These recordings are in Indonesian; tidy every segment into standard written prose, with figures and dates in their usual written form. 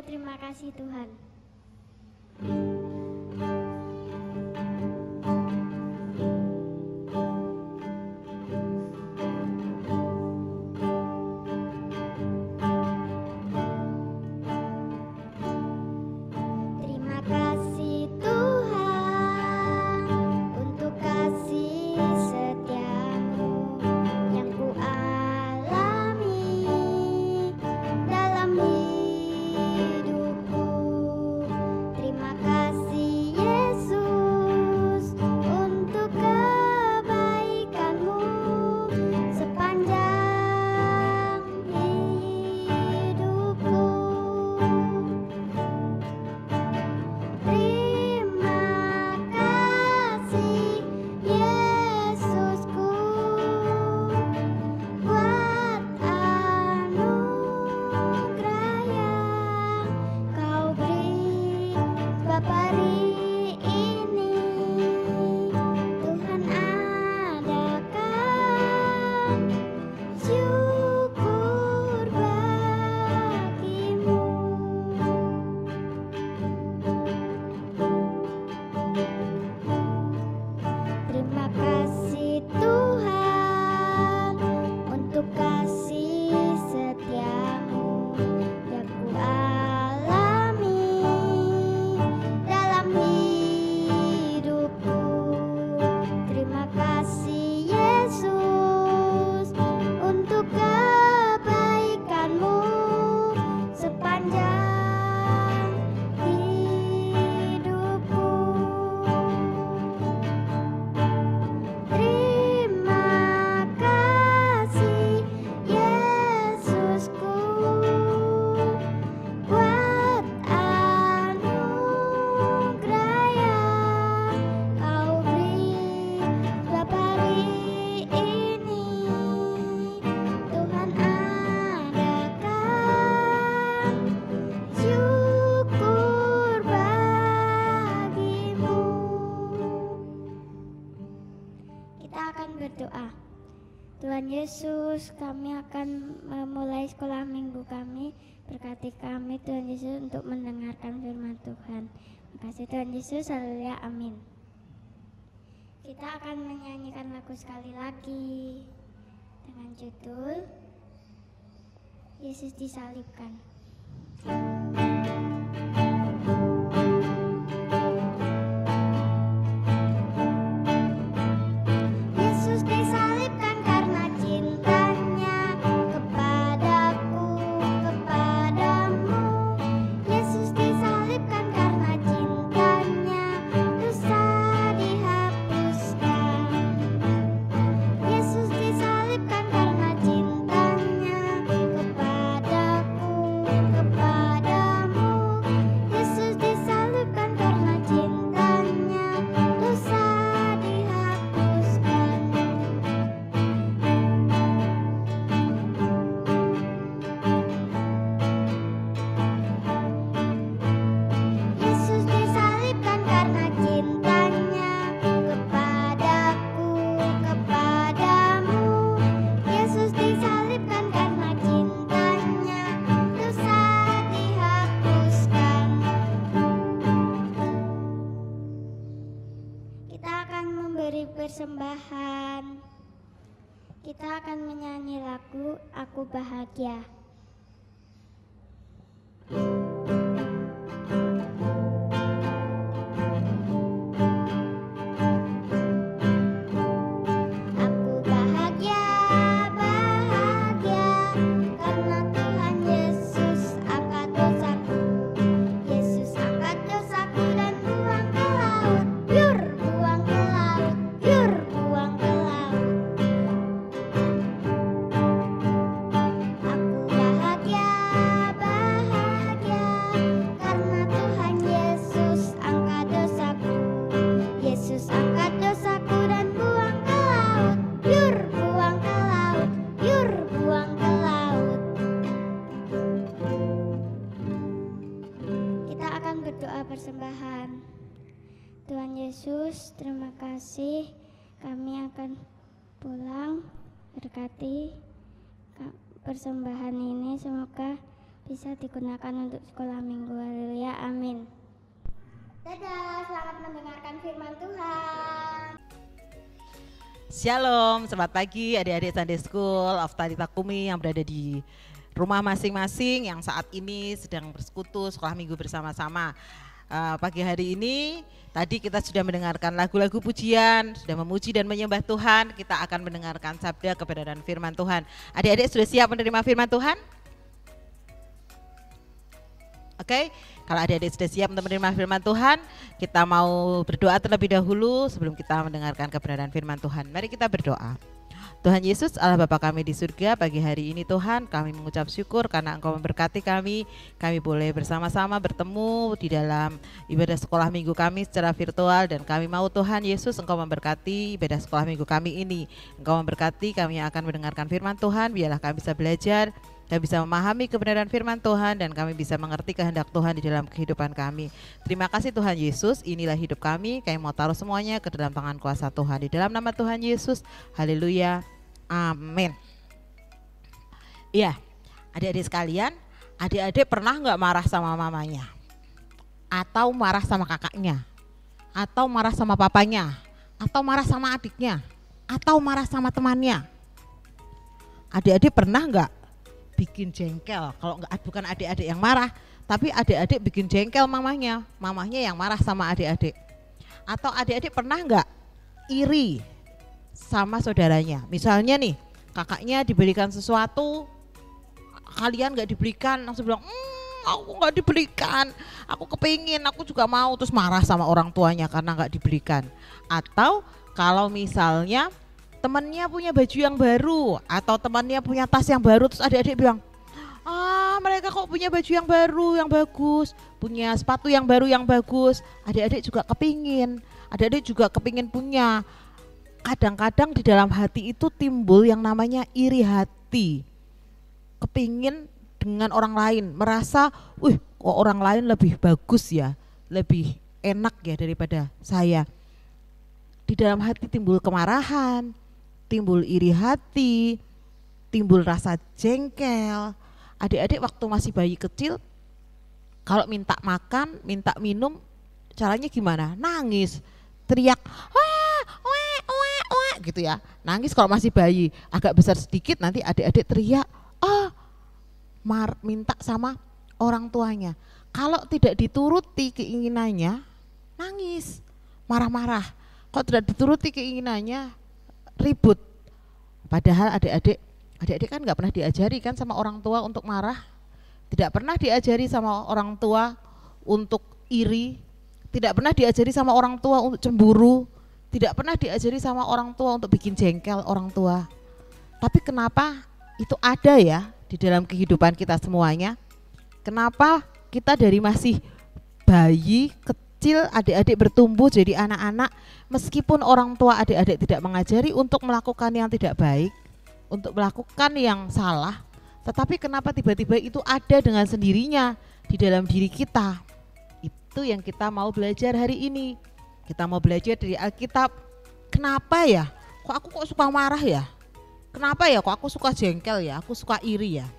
terima kasih Tuhan. Terima kasih Tuhan untuk kasih setiamu yang ku alami dalam hidupku. Terima kasih Yesus untuk kebaikanmu sepanjang hidupku. Terima kasih Yesusku buat anugerah yang kau beri sebab hari ini Tuhan adakan syukur bagimu. Terima kasih Tuhan untuk kasih setiamu yang ku alami dalam hidupku. Terima kasih Yesus untuk kebaikanmu sepanjang hidupku. Terima kasih Yesusku buat anugerah yang kau beri sebab hari ini Tuhan adakan syukur bagimu. Kita akan berdoa. Tuhan Yesus, kami akan memulai sekolah minggu kami. Berkati kami Tuhan Yesus untuk mendengarkan firman Tuhan. Terima kasih Tuhan Yesus, haleluya, amin. Kita akan menyanyikan lagu sekali lagi dengan judul Yesus disalibkan. Yesus disalibkan karena cintanya kepadaku, kepadamu. Yesus disalibkan karena cintanya dosa dihapuskan. Yesus disalibkan karena cintanya kepadaku, kepadamu. Yesus disalibkan karena cintanya dosa dihapuskan. Yesus disalibkan karena cintanya kepadaku, kepadamu. Yesus disalibkan karena cintanya dosa dihapuskan. Kita akan memberi persembahan. Kita akan menyanyi lagu Aku Bahagia. Aku bahagia, bahagia karena Tuhan Yesus angkat dosaku. Yesus angkat dosaku dan buang ke laut, biur buang ke laut, biur buang ke laut. Aku bahagia, bahagia karena Tuhan Yesus angkat dosaku. Yesus angkat dosaku dan buang ke laut, biur buang ke laut, biur buang ke laut. Kita akan berdoa persembahan. Tuhan Yesus, terima kasih. Kami akan pulang. Berkati persembahan ini, semoga bisa digunakan untuk sekolah minggu. Haleluya, amin. Dadah, selamat mendengarkan firman Tuhan. Shalom, selamat pagi adik-adik Sunday School of Talita Kumi yang berada di rumah masing-masing yang saat ini sedang bersekutu sekolah minggu bersama-sama. Pagi hari ini tadi kita sudah mendengarkan lagu-lagu pujian, sudah memuji dan menyembah Tuhan. Kita akan mendengarkan sabda kebenaran firman Tuhan. Adik-adik sudah siap menerima firman Tuhan? Oke, kalau adik-adik sudah siap untuk menerima firman Tuhan, kita mau berdoa terlebih dahulu sebelum kita mendengarkan kebenaran firman Tuhan. Mari kita berdoa. Tuhan Yesus, Allah Bapa kami di surga, pagi hari ini Tuhan kami mengucap syukur karena Engkau memberkati kami boleh bersama-sama bertemu di dalam ibadah sekolah minggu kami secara virtual, dan kami mau Tuhan Yesus Engkau memberkati ibadah sekolah minggu kami ini. Engkau memberkati kami yang akan mendengarkan firman Tuhan, biarlah kami bisa belajar, kami bisa memahami kebenaran firman Tuhan, dan kami bisa mengerti kehendak Tuhan di dalam kehidupan kami. Terima kasih Tuhan Yesus, inilah hidup kami mau taruh semuanya ke dalam tangan kuasa Tuhan. Di dalam nama Tuhan Yesus, haleluya, amin. Iya, adik-adik sekalian, adik-adik pernah nggak marah sama mamanya? Atau marah sama kakaknya? Atau marah sama papanya? Atau marah sama adiknya? Atau marah sama temannya? Adik-adik pernah nggak bikin jengkel? Kalau nggak, bukan adik-adik yang marah, tapi adik-adik bikin jengkel mamanya yang marah sama adik-adik. Atau adik-adik pernah nggak iri sama saudaranya? Misalnya nih, kakaknya diberikan sesuatu, kalian nggak diberikan, langsung bilang, aku nggak diberikan, aku kepingin, aku juga mau, terus marah sama orang tuanya karena nggak diberikan. Atau kalau misalnya temannya punya baju yang baru atau temannya punya tas yang baru, terus adik-adik bilang, mereka kok punya baju yang baru yang bagus, punya sepatu yang baru yang bagus. Adik-adik juga kepingin punya. Kadang-kadang di dalam hati itu timbul yang namanya iri hati, kepingin dengan orang lain, merasa, kok orang lain lebih bagus ya, lebih enak ya daripada saya. Di dalam hati timbul kemarahan, timbul iri hati, timbul rasa jengkel. Adik-adik waktu masih bayi kecil, kalau minta makan, minta minum, caranya gimana? Nangis, teriak, gitu ya, nangis kalau masih bayi. Agak besar sedikit nanti adik-adik teriak, minta sama orang tuanya. Kalau tidak dituruti keinginannya, nangis, marah-marah. Kalau tidak dituruti keinginannya, ribut. Padahal adik-adik kan nggak pernah diajari kan sama orang tua untuk marah, tidak pernah diajari sama orang tua untuk iri, tidak pernah diajari sama orang tua untuk cemburu, tidak pernah diajari sama orang tua untuk bikin jengkel orang tua. Tapi kenapa itu ada ya di dalam kehidupan kita semuanya? Kenapa kita dari masih bayi kecil, adik-adik bertumbuh jadi anak-anak, meskipun orang tua adik-adik tidak mengajari untuk melakukan yang tidak baik, untuk melakukan yang salah, tetapi kenapa tiba-tiba itu ada dengan sendirinya di dalam diri kita? Itu yang kita mau belajar hari ini. Kita mau belajar dari Alkitab. Kenapa ya? Kok suka marah ya? Kenapa ya kok aku suka jengkel ya? Aku suka iri ya?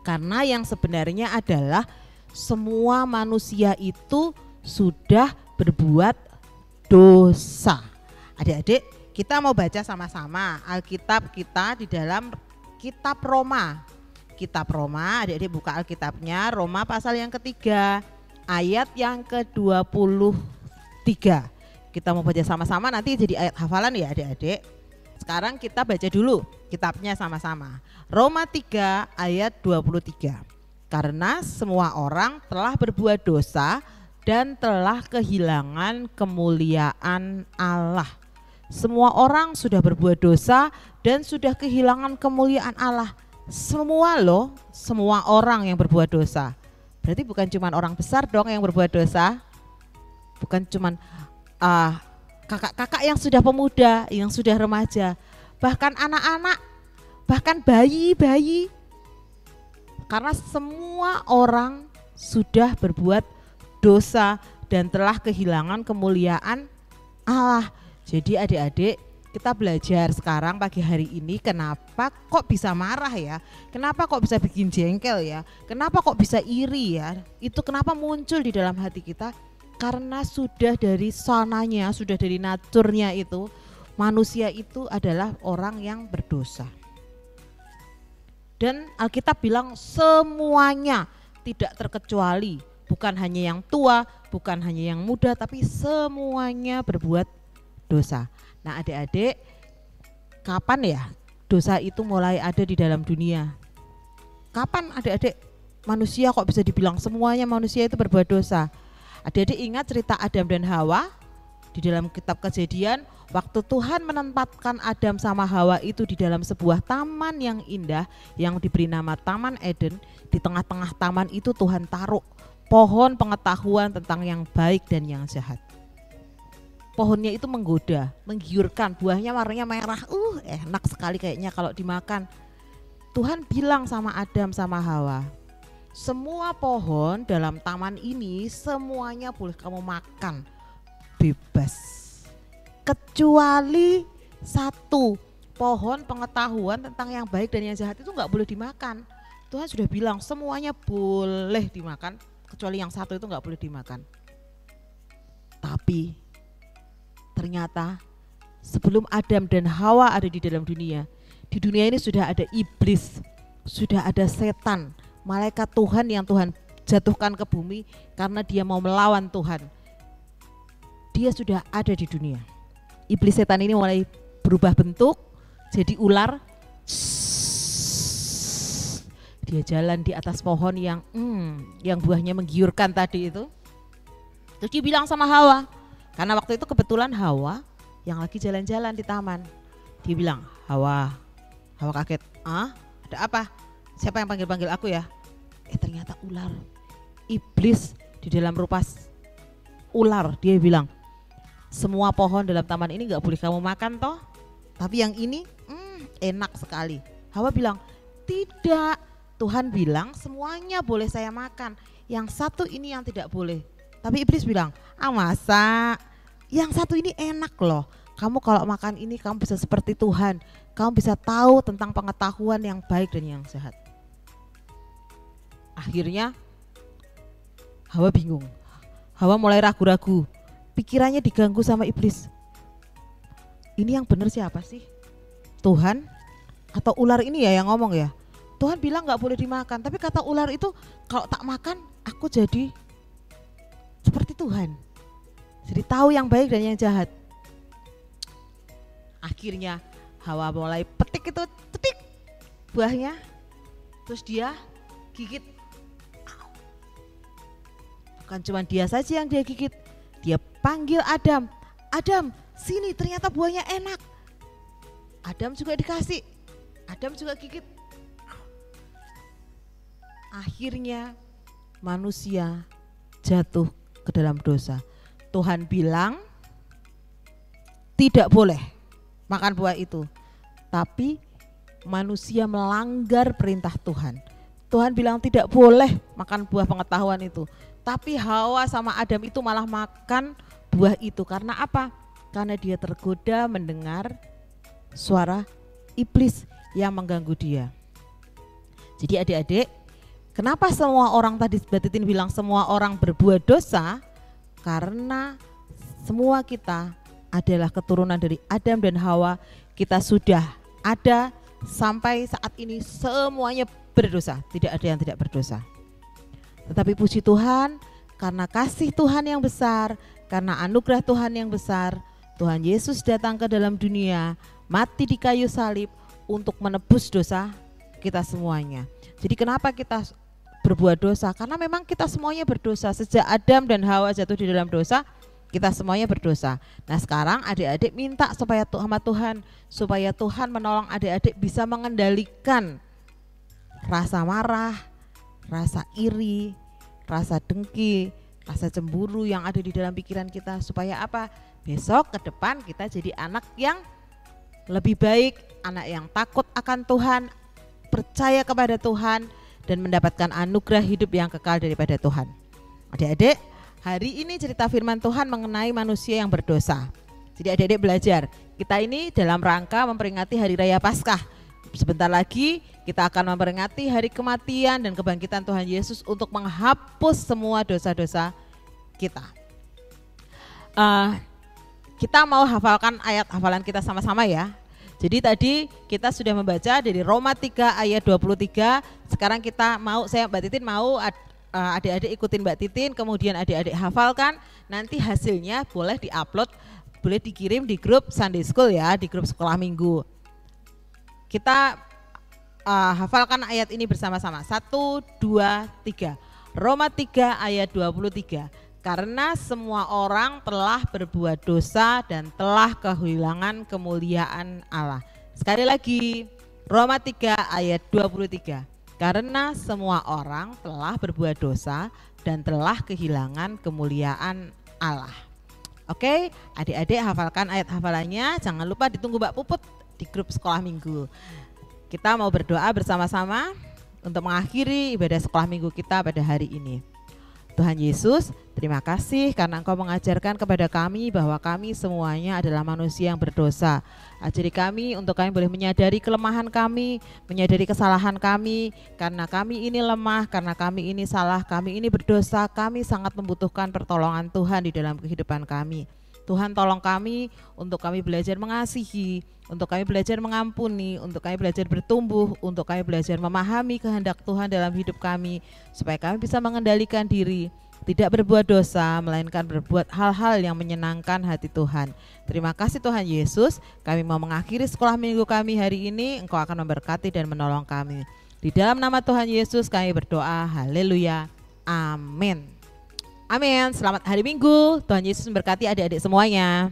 Karena yang sebenarnya adalah semua manusia itu sudah berbuat dosa. Adik-adik, kita mau baca sama-sama Alkitab kita di dalam kitab Roma. Kitab Roma, adik-adik buka Alkitabnya, Roma pasal yang ketiga, ayat yang ke-23. Kita mau baca sama-sama, nanti jadi ayat hafalan ya adik-adik. Sekarang kita baca dulu kitabnya sama-sama. Roma 3 ayat 23. Karena semua orang telah berbuat dosa dan telah kehilangan kemuliaan Allah. Semua orang sudah berbuat dosa dan sudah kehilangan kemuliaan Allah. Semua orang yang berbuat dosa. Berarti bukan cuma orang besar dong yang berbuat dosa. Bukan cuma kakak-kakak yang sudah pemuda, yang sudah remaja, bahkan anak-anak, bahkan bayi-bayi. Karena semua orang sudah berbuat dosa dan telah kehilangan kemuliaan Allah. Jadi adik-adik, kita belajar sekarang pagi hari ini kenapa kok bisa marah ya, kenapa kok bisa bikin jengkel ya, kenapa kok bisa iri ya. Itu kenapa muncul di dalam hati kita, karena sudah dari sananya, sudah dari naturnya itu, manusia itu adalah orang yang berdosa. Dan Alkitab bilang semuanya, tidak terkecuali, bukan hanya yang tua, bukan hanya yang muda, tapi semuanya berbuat dosa. Nah adik-adik, kapan ya dosa itu mulai ada di dalam dunia? Kapan adik-adik manusia kok bisa dibilang semuanya manusia itu berbuat dosa? Adik-adik ingat cerita Adam dan Hawa di dalam kitab Kejadian, waktu Tuhan menempatkan Adam sama Hawa itu di dalam sebuah taman yang indah yang diberi nama Taman Eden. Di tengah-tengah taman itu Tuhan taruh pohon pengetahuan tentang yang baik dan yang jahat. Pohonnya itu menggoda, menggiurkan, buahnya warnanya merah, enak sekali kayaknya kalau dimakan. Tuhan bilang sama Adam sama Hawa, semua pohon dalam taman ini semuanya boleh kamu makan, bebas. Kecuali satu, pohon pengetahuan tentang yang baik dan yang jahat itu gak boleh dimakan. Tuhan sudah bilang semuanya boleh dimakan, kecuali yang satu itu gak boleh dimakan. Tapi ternyata sebelum Adam dan Hawa ada di dalam dunia, di dunia ini sudah ada iblis, sudah ada setan, malaikat Tuhan yang Tuhan jatuhkan ke bumi karena dia mau melawan Tuhan. Dia sudah ada di dunia. Iblis setan ini mulai berubah bentuk jadi ular. Dia jalan di atas pohon yang buahnya menggiurkan tadi itu. Terus dia bilang sama Hawa, karena waktu itu kebetulan Hawa yang lagi jalan-jalan di taman. Dia bilang, Hawa kaget, ada apa? Siapa yang panggil-panggil aku ya? Ternyata ular, iblis di dalam rupa ular. Dia bilang, semua pohon dalam taman ini gak boleh kamu makan toh, tapi yang ini enak sekali. Hawa bilang, tidak, Tuhan bilang semuanya boleh saya makan, yang satu ini yang tidak boleh. Tapi iblis bilang, masa yang satu ini enak loh, kamu kalau makan ini kamu bisa seperti Tuhan, kamu bisa tahu tentang pengetahuan yang baik dan yang jahat. Akhirnya Hawa bingung, Hawa mulai ragu-ragu, pikirannya diganggu sama iblis. Ini yang benar siapa sih? Tuhan atau ular ini ya yang ngomong ya? Tuhan bilang gak boleh dimakan, tapi kata ular itu kalau tak makan aku jadi seperti Tuhan, jadi tahu yang baik dan yang jahat. Akhirnya Hawa mulai petik itu, buahnya, terus dia gigit. Bukan cuma dia saja yang dia gigit, dia panggil Adam, Adam sini ternyata buahnya enak. Adam juga dikasih, Adam juga gigit. Akhirnya manusia jatuh ke dalam dosa. Tuhan bilang tidak boleh makan buah itu, tapi manusia melanggar perintah Tuhan. Tuhan bilang tidak boleh makan buah pengetahuan itu, tapi Hawa sama Adam itu malah makan buah itu. Karena apa? Karena dia tergoda mendengar suara iblis yang mengganggu dia. Jadi adik-adik, kenapa semua orang tadi Mbak Titin bilang semua orang berbuat dosa? Karena semua kita adalah keturunan dari Adam dan Hawa. Kita sudah ada sampai saat ini semuanya berdosa, tidak ada yang tidak berdosa. Tetapi puji Tuhan, karena kasih Tuhan yang besar, karena anugerah Tuhan yang besar, Tuhan Yesus datang ke dalam dunia, mati di kayu salib untuk menebus dosa kita semuanya. Jadi kenapa kita berbuat dosa? Karena memang kita semuanya berdosa. Sejak Adam dan Hawa jatuh di dalam dosa, kita semuanya berdosa. Nah sekarang adik-adik minta supaya sama Tuhan, supaya Tuhan menolong adik-adik bisa mengendalikan rasa marah, rasa iri, rasa dengki, rasa cemburu yang ada di dalam pikiran kita. Supaya apa? Besok ke depan kita jadi anak yang lebih baik, anak yang takut akan Tuhan, percaya kepada Tuhan, dan mendapatkan anugerah hidup yang kekal daripada Tuhan. Adik-adik, hari ini cerita firman Tuhan mengenai manusia yang berdosa. Jadi adik-adik belajar. Kita ini dalam rangka memperingati Hari Raya Paskah. Sebentar lagi kita akan memperingati hari kematian dan kebangkitan Tuhan Yesus untuk menghapus semua dosa-dosa kita. Kita mau hafalkan ayat hafalan kita sama-sama ya. Jadi tadi kita sudah membaca dari Roma 3 ayat 23. Sekarang kita mau, Mbak Titin mau adik-adik ikutin Mbak Titin, kemudian adik-adik hafalkan. Nanti hasilnya boleh diupload, boleh dikirim di grup Sunday School ya, di grup sekolah minggu. Kita hafalkan ayat ini bersama-sama. 1, 2, 3. Roma 3 ayat 23. Karena semua orang telah berbuat dosa dan telah kehilangan kemuliaan Allah. Sekali lagi, Roma 3 ayat 23. Karena semua orang telah berbuat dosa dan telah kehilangan kemuliaan Allah. Oke, adik-adik hafalkan ayat hafalannya. Jangan lupa ditunggu Mbak Puput di grup sekolah minggu. Kita mau berdoa bersama-sama untuk mengakhiri ibadah sekolah minggu kita pada hari ini. Tuhan Yesus, terima kasih karena Engkau mengajarkan kepada kami bahwa kami semuanya adalah manusia yang berdosa. Ajari kami untuk kami boleh menyadari kelemahan kami, menyadari kesalahan kami, karena kami ini lemah, karena kami ini salah, kami ini berdosa, kami sangat membutuhkan pertolongan Tuhan di dalam kehidupan kami. Tuhan tolong kami untuk kami belajar mengasihi, untuk kami belajar mengampuni, untuk kami belajar bertumbuh, untuk kami belajar memahami kehendak Tuhan dalam hidup kami, supaya kami bisa mengendalikan diri, tidak berbuat dosa, melainkan berbuat hal-hal yang menyenangkan hati Tuhan. Terima kasih Tuhan Yesus, kami mau mengakhiri sekolah minggu kami hari ini, Engkau akan memberkati dan menolong kami. Di dalam nama Tuhan Yesus kami berdoa, haleluya, amin. Amin. Selamat hari Minggu. Tuhan Yesus memberkati adik-adik semuanya.